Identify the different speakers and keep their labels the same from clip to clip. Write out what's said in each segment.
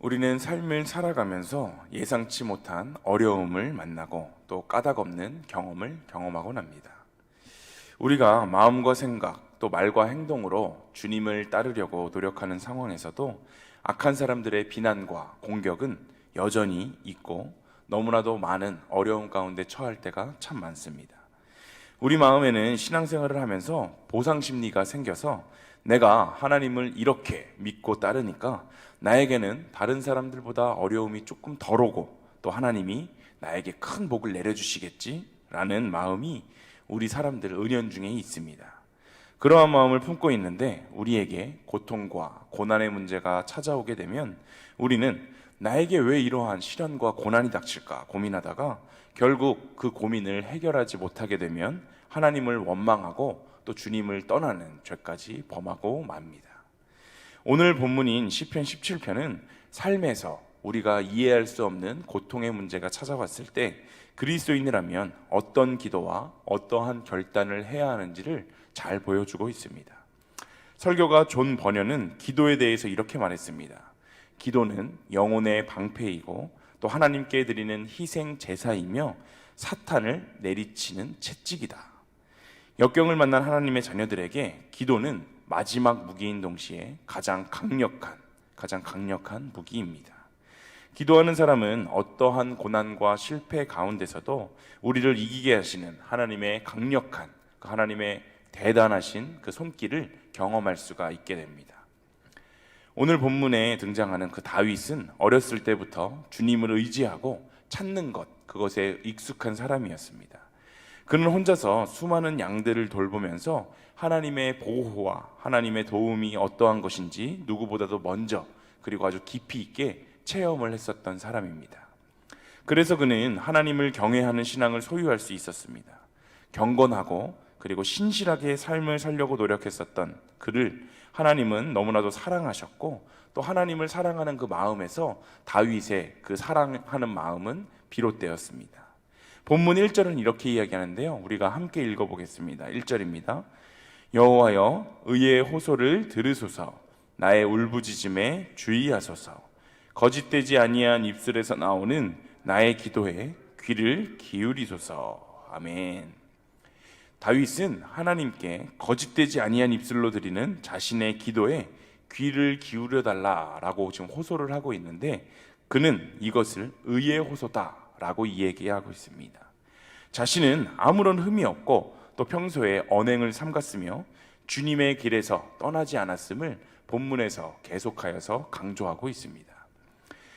Speaker 1: 우리는 삶을 살아가면서 예상치 못한 어려움을 만나고 또 까닭없는 경험을 경험하곤 합니다. 우리가 마음과 생각 또 말과 행동으로 주님을 따르려고 노력하는 상황에서도 악한 사람들의 비난과 공격은 여전히 있고 너무나도 많은 어려움 가운데 처할 때가 참 많습니다. 우리 마음에는 신앙생활을 하면서 보상 심리가 생겨서 내가 하나님을 이렇게 믿고 따르니까 나에게는 다른 사람들보다 어려움이 조금 덜 오고 또 하나님이 나에게 큰 복을 내려주시겠지라는 마음이 우리 사람들 은연중에 있습니다. 그러한 마음을 품고 있는데 우리에게 고통과 고난의 문제가 찾아오게 되면 우리는 나에게 왜 이러한 시련과 고난이 닥칠까 고민하다가 결국 그 고민을 해결하지 못하게 되면 하나님을 원망하고 또 주님을 떠나는 죄까지 범하고 맙니다. 오늘 본문인 시편 17편은 삶에서 우리가 이해할 수 없는 고통의 문제가 찾아왔을 때 그리스도인이라면 어떤 기도와 어떠한 결단을 해야 하는지를 잘 보여주고 있습니다. 설교가 존 버녀는 기도에 대해서 이렇게 말했습니다. 기도는 영혼의 방패이고 또 하나님께 드리는 희생 제사이며 사탄을 내리치는 채찍이다. 역경을 만난 하나님의 자녀들에게 기도는 마지막 무기인 동시에 가장 강력한 무기입니다. 기도하는 사람은 어떠한 고난과 실패 가운데서도 우리를 이기게 하시는 하나님의 강력한, 하나님의 대단하신 그 손길을 경험할 수가 있게 됩니다. 오늘 본문에 등장하는 그 다윗은 어렸을 때부터 주님을 의지하고 찾는 것, 그것에 익숙한 사람이었습니다. 그는 혼자서 수많은 양들을 돌보면서 하나님의 보호와 하나님의 도움이 어떠한 것인지 누구보다도 먼저 그리고 아주 깊이 있게 체험을 했었던 사람입니다. 그래서 그는 하나님을 경외하는 신앙을 소유할 수 있었습니다. 경건하고 그리고 신실하게 삶을 살려고 노력했었던 그를 하나님은 너무나도 사랑하셨고 또 하나님을 사랑하는 그 마음에서 다윗의 그 사랑하는 마음은 비롯되었습니다. 본문 1절은 이렇게 이야기하는데요. 우리가 함께 읽어보겠습니다. 1절입니다. 여호와여 의의 호소를 들으소서. 나의 울부짖음에 주의하소서. 거짓되지 아니한 입술에서 나오는 나의 기도에 귀를 기울이소서. 아멘. 다윗은 하나님께 거짓되지 아니한 입술로 드리는 자신의 기도에 귀를 기울여 달라라고 지금 호소를 하고 있는데 그는 이것을 의의 호소다라고 이야기하고 있습니다. 자신은 아무런 흠이 없고 또 평소에 언행을 삼갔으며 주님의 길에서 떠나지 않았음을 본문에서 계속하여서 강조하고 있습니다.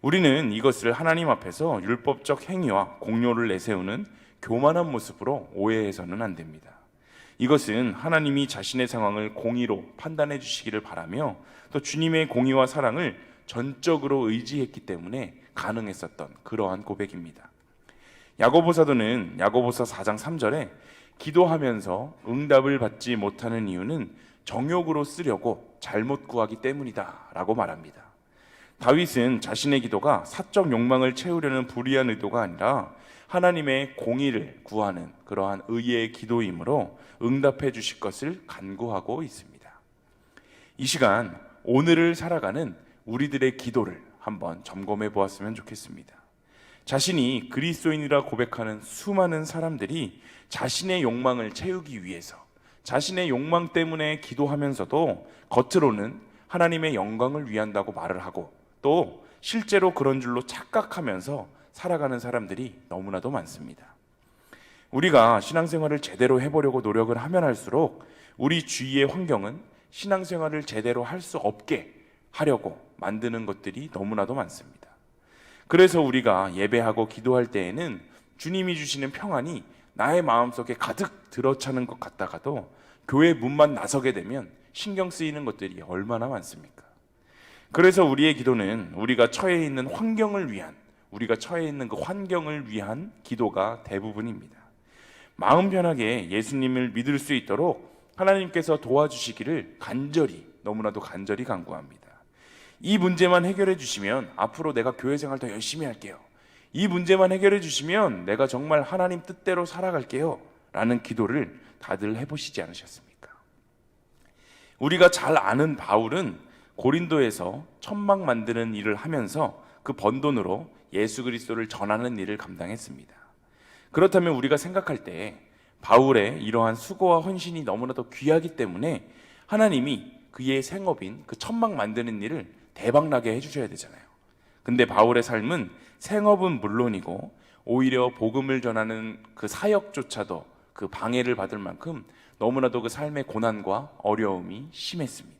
Speaker 1: 우리는 이것을 하나님 앞에서 율법적 행위와 공로를 내세우는 교만한 모습으로 오해해서는 안 됩니다. 이것은 하나님이 자신의 상황을 공의로 판단해 주시기를 바라며 또 주님의 공의와 사랑을 전적으로 의지했기 때문에 가능했었던 그러한 고백입니다. 야고보 사도는 야고보서 4장 3절에 기도하면서 응답을 받지 못하는 이유는 정욕으로 쓰려고 잘못 구하기 때문이다 라고 말합니다. 다윗은 자신의 기도가 사적 욕망을 채우려는 불의한 의도가 아니라 하나님의 공의를 구하는 그러한 의의 기도이므로 응답해 주실 것을 간구하고 있습니다. 이 시간 오늘을 살아가는 우리들의 기도를 한번 점검해 보았으면 좋겠습니다. 자신이 그리스도인이라 고백하는 수많은 사람들이 자신의 욕망을 채우기 위해서 자신의 욕망 때문에 기도하면서도 겉으로는 하나님의 영광을 위한다고 말을 하고 또 실제로 그런 줄로 착각하면서 살아가는 사람들이 너무나도 많습니다. 우리가 신앙생활을 제대로 해보려고 노력을 하면 할수록 우리 주위의 환경은 신앙생활을 제대로 할 수 없게 하려고 만드는 것들이 너무나도 많습니다. 그래서 우리가 예배하고 기도할 때에는 주님이 주시는 평안이 나의 마음속에 가득 들어차는 것 같다가도 교회 문만 나서게 되면 신경 쓰이는 것들이 얼마나 많습니까? 그래서 우리의 기도는 우리가 처해 있는 환경을 위한, 우리가 처해 있는 그 환경을 위한 기도가 대부분입니다. 마음 편하게 예수님을 믿을 수 있도록 하나님께서 도와주시기를 너무나도 간절히 간구합니다. 이 문제만 해결해 주시면 앞으로 내가 교회 생활 더 열심히 할게요. 이 문제만 해결해 주시면 내가 정말 하나님 뜻대로 살아갈게요. 라는 기도를 다들 해보시지 않으셨습니까? 우리가 잘 아는 바울은 고린도에서 천막 만드는 일을 하면서 그 번 돈으로 예수 그리스도를 전하는 일을 감당했습니다. 그렇다면 우리가 생각할 때 바울의 이러한 수고와 헌신이 너무나도 귀하기 때문에 하나님이 그의 생업인 그 천막 만드는 일을 대박나게 해주셔야 되잖아요. 근데 바울의 삶은 생업은 물론이고 오히려 복음을 전하는 그 사역조차도 그 방해를 받을 만큼 너무나도 그 삶의 고난과 어려움이 심했습니다.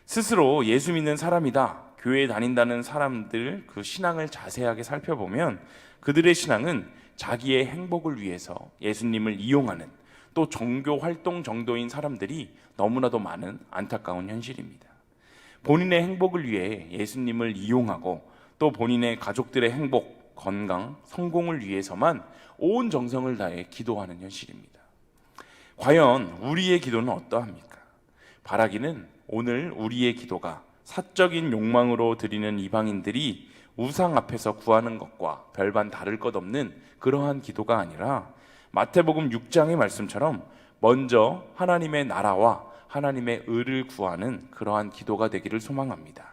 Speaker 1: 스스로 예수 믿는 사람이다, 교회에 다닌다는 사람들 그 신앙을 자세하게 살펴보면 그들의 신앙은 자기의 행복을 위해서 예수님을 이용하는 또 종교 활동 정도인 사람들이 너무나도 많은 안타까운 현실입니다. 본인의 행복을 위해 예수님을 이용하고 또 본인의 가족들의 행복, 건강, 성공을 위해서만 온 정성을 다해 기도하는 현실입니다. 과연 우리의 기도는 어떠합니까? 바라기는 오늘 우리의 기도가 사적인 욕망으로 드리는 이방인들이 우상 앞에서 구하는 것과 별반 다를 것 없는 그러한 기도가 아니라 마태복음 6장의 말씀처럼 먼저 하나님의 나라와 하나님의 의를 구하는 그러한 기도가 되기를 소망합니다.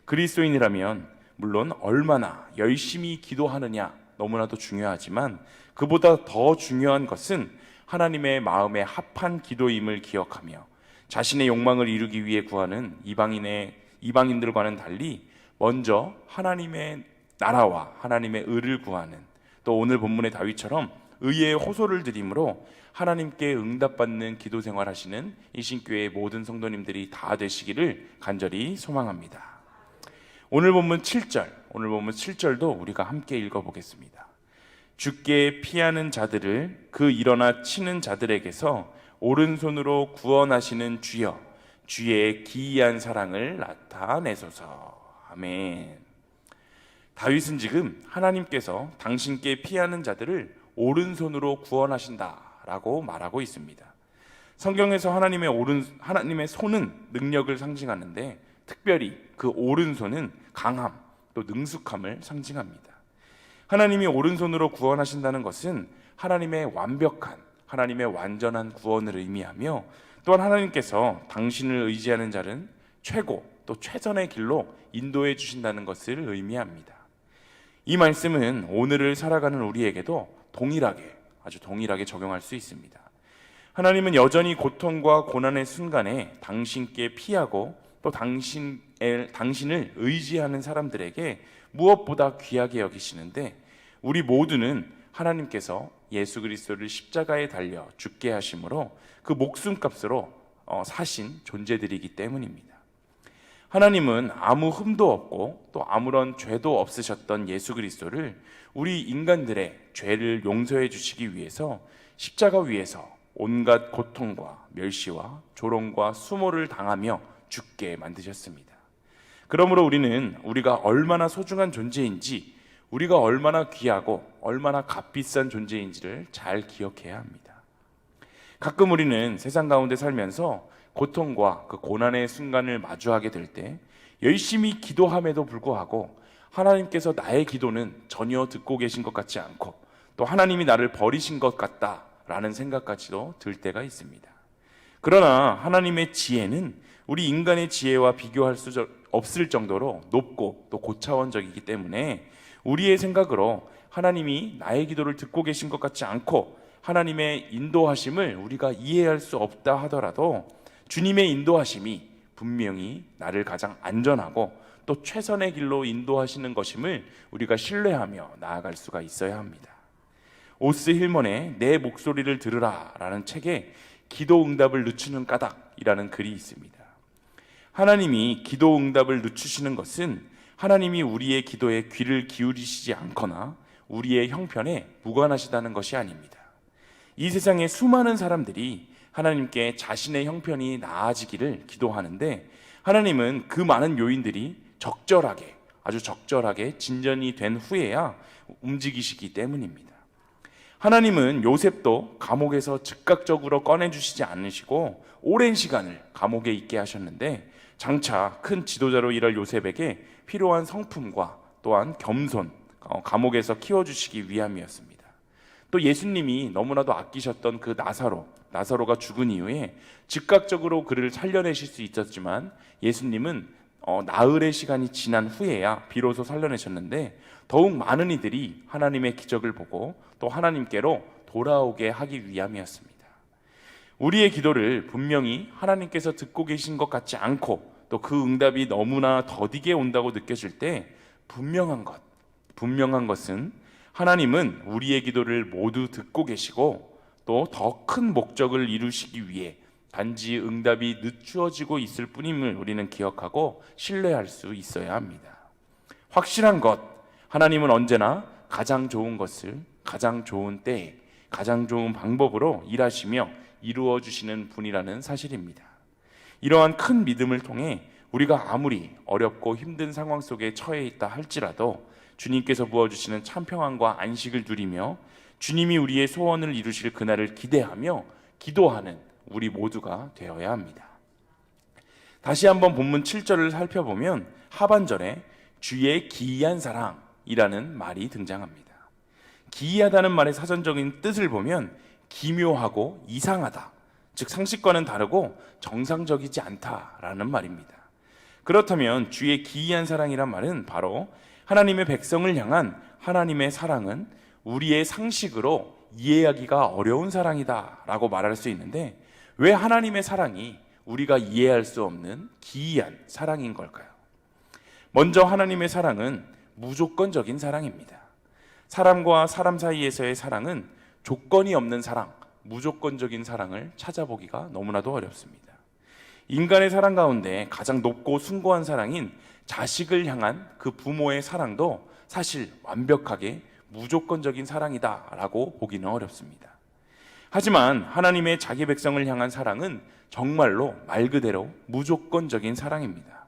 Speaker 1: 그리스도인이라면 물론 얼마나 열심히 기도하느냐 너무나도 중요하지만 그보다 더 중요한 것은 하나님의 마음에 합한 기도임을 기억하며 자신의 욕망을 이루기 위해 구하는 이방인들과는 달리 먼저 하나님의 나라와 하나님의 의를 구하는 또 오늘 본문의 다윗처럼 의의 호소를 드림으로 하나님께 응답받는 기도 생활하시는 이 신교회의 모든 성도님들이 다 되시기를 간절히 소망합니다. 오늘 본문 7절도 우리가 함께 읽어보겠습니다. 주께 피하는 자들을 그 일어나 치는 자들에게서 오른손으로 구원하시는 주여, 주의 기이한 사랑을 나타내소서. 아멘. 다윗은 지금 하나님께서 당신께 피하는 자들을 오른손으로 구원하신다라고 말하고 있습니다. 성경에서 하나님의 손은 능력을 상징하는데 특별히 그 오른손은 강함 또 능숙함을 상징합니다. 하나님이 오른손으로 구원하신다는 것은 하나님의 완벽한, 하나님의 완전한 구원을 의미하며 또한 하나님께서 당신을 의지하는 자는 최고 또 최선의 길로 인도해 주신다는 것을 의미합니다. 이 말씀은 오늘을 살아가는 우리에게도 아주 동일하게 적용할 수 있습니다. 하나님은 여전히 고통과 고난의 순간에 당신께 피하고 또 당신을 의지하는 사람들에게 무엇보다 귀하게 여기시는데 우리 모두는 하나님께서 예수 그리스도를 십자가에 달려 죽게 하심으로 그 목숨값으로 사신 존재들이기 때문입니다. 하나님은 아무 흠도 없고 또 아무런 죄도 없으셨던 예수 그리스도를 우리 인간들의 죄를 용서해 주시기 위해서 십자가 위에서 온갖 고통과 멸시와 조롱과 수모를 당하며 죽게 만드셨습니다. 그러므로 우리는 우리가 얼마나 소중한 존재인지, 우리가 얼마나 귀하고 얼마나 값비싼 존재인지를 잘 기억해야 합니다. 가끔 우리는 세상 가운데 살면서 고통과 그 고난의 순간을 마주하게 될 때 열심히 기도함에도 불구하고 하나님께서 나의 기도는 전혀 듣고 계신 것 같지 않고 또 하나님이 나를 버리신 것 같다라는 생각까지도 들 때가 있습니다. 그러나 하나님의 지혜는 우리 인간의 지혜와 비교할 수 없을 정도로 높고 또 고차원적이기 때문에 우리의 생각으로 하나님이 나의 기도를 듣고 계신 것 같지 않고 하나님의 인도하심을 우리가 이해할 수 없다 하더라도 주님의 인도하심이 분명히 나를 가장 안전하고 또 최선의 길로 인도하시는 것임을 우리가 신뢰하며 나아갈 수가 있어야 합니다. 오스 힐먼의 내 목소리를 들으라 라는 책에 기도 응답을 늦추는 까닭이라는 글이 있습니다. 하나님이 기도 응답을 늦추시는 것은 하나님이 우리의 기도에 귀를 기울이시지 않거나 우리의 형편에 무관하시다는 것이 아닙니다. 이 세상에 수많은 사람들이 하나님께 자신의 형편이 나아지기를 기도하는데 하나님은 그 많은 요인들이 아주 적절하게 진전이 된 후에야 움직이시기 때문입니다. 하나님은 요셉도 감옥에서 즉각적으로 꺼내주시지 않으시고 오랜 시간을 감옥에 있게 하셨는데 장차 큰 지도자로 일할 요셉에게 필요한 성품과 또한 겸손, 감옥에서 키워주시기 위함이었습니다. 또 예수님이 너무나도 아끼셨던 그 나사로, 나사로가 죽은 이후에 즉각적으로 그를 살려내실 수 있었지만 예수님은 나흘의 시간이 지난 후에야 비로소 살려내셨는데 더욱 많은 이들이 하나님의 기적을 보고 또 하나님께로 돌아오게 하기 위함이었습니다. 우리의 기도를 분명히 하나님께서 듣고 계신 것 같지 않고 또 그 응답이 너무나 더디게 온다고 느껴질 때 분명한 것은 하나님은 우리의 기도를 모두 듣고 계시고 또 더 큰 목적을 이루시기 위해 단지 응답이 늦추어지고 있을 뿐임을 우리는 기억하고 신뢰할 수 있어야 합니다. 확실한 것, 하나님은 언제나 가장 좋은 것을 가장 좋은 때에 가장 좋은 방법으로 일하시며 이루어 주시는 분이라는 사실입니다. 이러한 큰 믿음을 통해 우리가 아무리 어렵고 힘든 상황 속에 처해 있다 할지라도 주님께서 부어주시는 참 평안과 안식을 누리며 주님이 우리의 소원을 이루실 그날을 기대하며 기도하는 우리 모두가 되어야 합니다. 다시 한번 본문 7절을 살펴보면 하반절에 주의 기이한 사랑이라는 말이 등장합니다. 기이하다는 말의 사전적인 뜻을 보면 기묘하고 이상하다, 즉 상식과는 다르고 정상적이지 않다라는 말입니다. 그렇다면 주의 기이한 사랑이란 말은 바로 하나님의 백성을 향한 하나님의 사랑은 우리의 상식으로 이해하기가 어려운 사랑이다 라고 말할 수 있는데 왜 하나님의 사랑이 우리가 이해할 수 없는 기이한 사랑인 걸까요? 먼저 하나님의 사랑은 무조건적인 사랑입니다. 사람과 사람 사이에서의 사랑은 조건이 없는 사랑, 무조건적인 사랑을 찾아보기가 너무나도 어렵습니다. 인간의 사랑 가운데 가장 높고 숭고한 사랑인 자식을 향한 그 부모의 사랑도 사실 완벽하게 무조건적인 사랑이다라고 보기는 어렵습니다. 하지만 하나님의 자기 백성을 향한 사랑은 정말로 말 그대로 무조건적인 사랑입니다.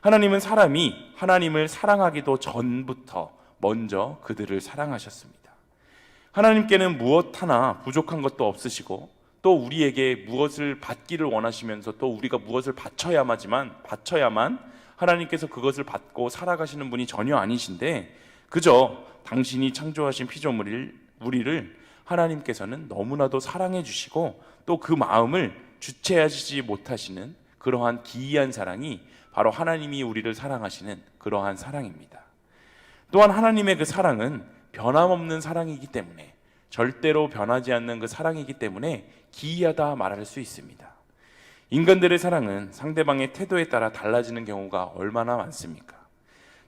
Speaker 1: 하나님은 사람이 하나님을 사랑하기도 전부터 먼저 그들을 사랑하셨습니다. 하나님께는 무엇 하나 부족한 것도 없으시고 또 우리에게 무엇을 받기를 원하시면서 또 우리가 무엇을 바쳐야만 하나님께서 그것을 받고 살아가시는 분이 전혀 아니신데 그저 당신이 창조하신 피조물을 우리를 하나님께서는 너무나도 사랑해 주시고 또 그 마음을 주체하시지 못하시는 그러한 기이한 사랑이 바로 하나님이 우리를 사랑하시는 그러한 사랑입니다. 또한 하나님의 그 사랑은 변함없는 사랑이기 때문에 절대로 변하지 않는 그 사랑이기 때문에 기이하다 말할 수 있습니다. 인간들의 사랑은 상대방의 태도에 따라 달라지는 경우가 얼마나 많습니까?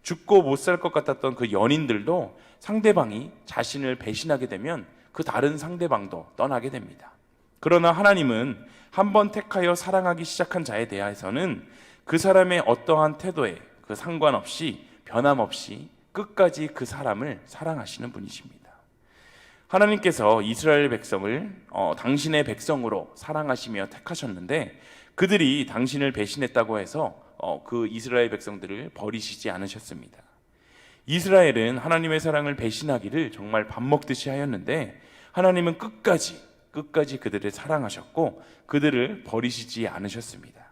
Speaker 1: 죽고 못 살 것 같았던 그 연인들도 상대방이 자신을 배신하게 되면 그 다른 상대방도 떠나게 됩니다. 그러나 하나님은 한번 택하여 사랑하기 시작한 자에 대해서는 그 사람의 어떠한 태도에 그 상관없이 변함없이 끝까지 그 사람을 사랑하시는 분이십니다. 하나님께서 이스라엘 백성을 당신의 백성으로 사랑하시며 택하셨는데 그들이 당신을 배신했다고 해서 그 이스라엘 백성들을 버리시지 않으셨습니다. 이스라엘은 하나님의 사랑을 배신하기를 정말 밥 먹듯이 하였는데 하나님은 끝까지 그들을 사랑하셨고 그들을 버리시지 않으셨습니다.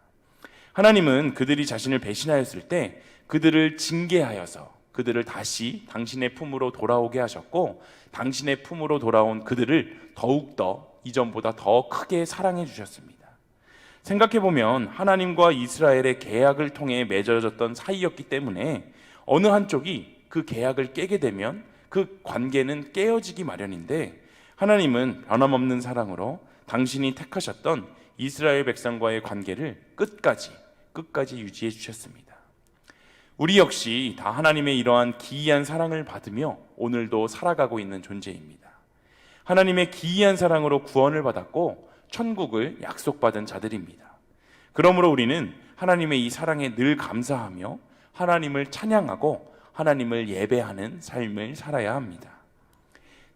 Speaker 1: 하나님은 그들이 자신을 배신하였을 때 그들을 징계하여서 그들을 다시 당신의 품으로 돌아오게 하셨고 당신의 품으로 돌아온 그들을 더욱더 이전보다 더 크게 사랑해 주셨습니다. 생각해보면 하나님과 이스라엘의 계약을 통해 맺어졌던 사이였기 때문에 어느 한쪽이 그 계약을 깨게 되면 그 관계는 깨어지기 마련인데 하나님은 변함없는 사랑으로 당신이 택하셨던 이스라엘 백성과의 관계를 끝까지 유지해 주셨습니다. 우리 역시 다 하나님의 이러한 기이한 사랑을 받으며 오늘도 살아가고 있는 존재입니다. 하나님의 기이한 사랑으로 구원을 받았고 천국을 약속받은 자들입니다. 그러므로 우리는 하나님의 이 사랑에 늘 감사하며 하나님을 찬양하고 하나님을 예배하는 삶을 살아야 합니다.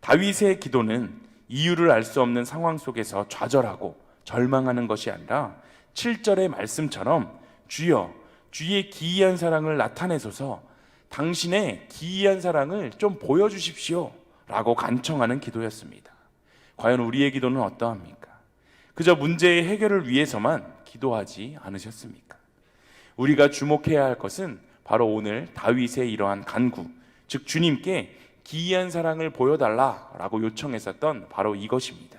Speaker 1: 다윗의 기도는 이유를 알 수 없는 상황 속에서 좌절하고 절망하는 것이 아니라 7절의 말씀처럼 주여 주의 기이한 사랑을 나타내소서 당신의 기이한 사랑을 좀 보여주십시오 라고 간청하는 기도였습니다. 과연 우리의 기도는 어떠합니까? 그저 문제의 해결을 위해서만 기도하지 않으셨습니까? 우리가 주목해야 할 것은 바로 오늘 다윗의 이러한 간구, 즉 주님께 기이한 사랑을 보여달라라고 요청했었던 바로 이것입니다.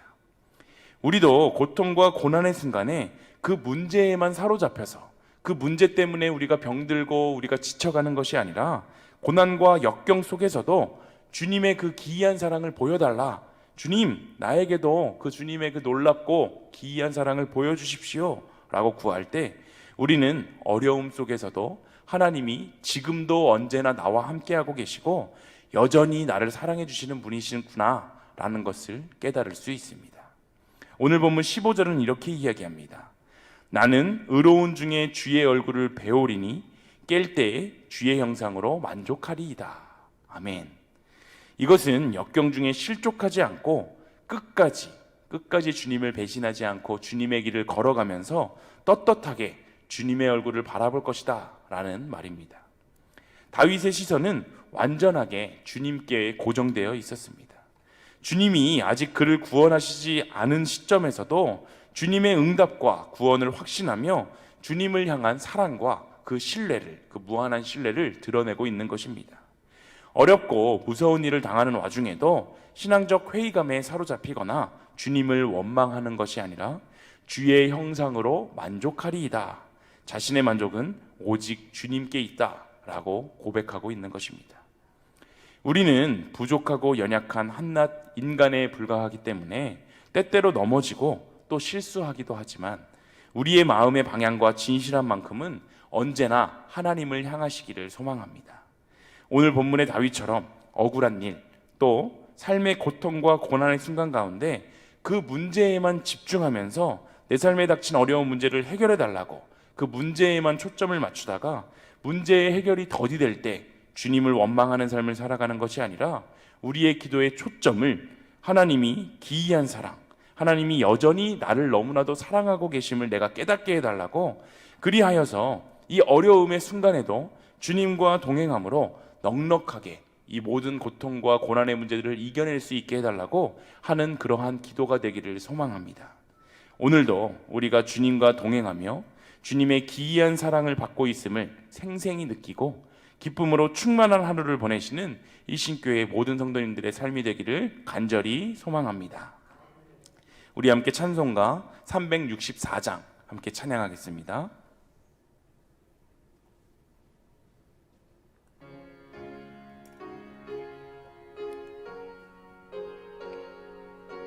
Speaker 1: 우리도 고통과 고난의 순간에 그 문제에만 사로잡혀서 그 문제 때문에 우리가 병들고 우리가 지쳐가는 것이 아니라 고난과 역경 속에서도 주님의 그 기이한 사랑을 보여달라. 주님, 나에게도 그 주님의 그 놀랍고 기이한 사랑을 보여주십시오 라고 구할 때 우리는 어려움 속에서도 하나님이 지금도 언제나 나와 함께하고 계시고 여전히 나를 사랑해 주시는 분이시구나 라는 것을 깨달을 수 있습니다. 오늘 본문 15절은 이렇게 이야기합니다. 나는 의로운 중에 주의 얼굴을 배우리니 깰 때에 주의 형상으로 만족하리이다. 아멘. 이것은 역경 중에 실족하지 않고 끝까지 주님을 배신하지 않고 주님의 길을 걸어가면서 떳떳하게 주님의 얼굴을 바라볼 것이다 라는 말입니다. 다윗의 시선은 완전하게 주님께 고정되어 있었습니다. 주님이 아직 그를 구원하시지 않은 시점에서도 주님의 응답과 구원을 확신하며 주님을 향한 사랑과 그 신뢰를, 그 무한한 신뢰를 드러내고 있는 것입니다. 어렵고 무서운 일을 당하는 와중에도 신앙적 회의감에 사로잡히거나 주님을 원망하는 것이 아니라 주의 형상으로 만족하리이다. 자신의 만족은 오직 주님께 있다 라고 고백하고 있는 것입니다. 우리는 부족하고 연약한 한낱 인간에 불과하기 때문에 때때로 넘어지고 또 실수하기도 하지만 우리의 마음의 방향과 진실한 만큼은 언제나 하나님을 향하시기를 소망합니다. 오늘 본문의 다윗처럼 억울한 일, 또 삶의 고통과 고난의 순간 가운데 그 문제에만 집중하면서 내 삶에 닥친 어려운 문제를 해결해 달라고 그 문제에만 초점을 맞추다가 문제의 해결이 더디될 때 주님을 원망하는 삶을 살아가는 것이 아니라 우리의 기도의 초점을 하나님이 기이한 사랑, 하나님이 여전히 나를 너무나도 사랑하고 계심을 내가 깨닫게 해달라고, 그리하여서 이 어려움의 순간에도 주님과 동행함으로 넉넉하게 이 모든 고통과 고난의 문제들을 이겨낼 수 있게 해달라고 하는 그러한 기도가 되기를 소망합니다. 오늘도 우리가 주님과 동행하며 주님의 기이한 사랑을 받고 있음을 생생히 느끼고 기쁨으로 충만한 하루를 보내시는 이 신교회의 모든 성도님들의 삶이 되기를 간절히 소망합니다. 우리 함께 찬송가 364장 함께 찬양하겠습니다.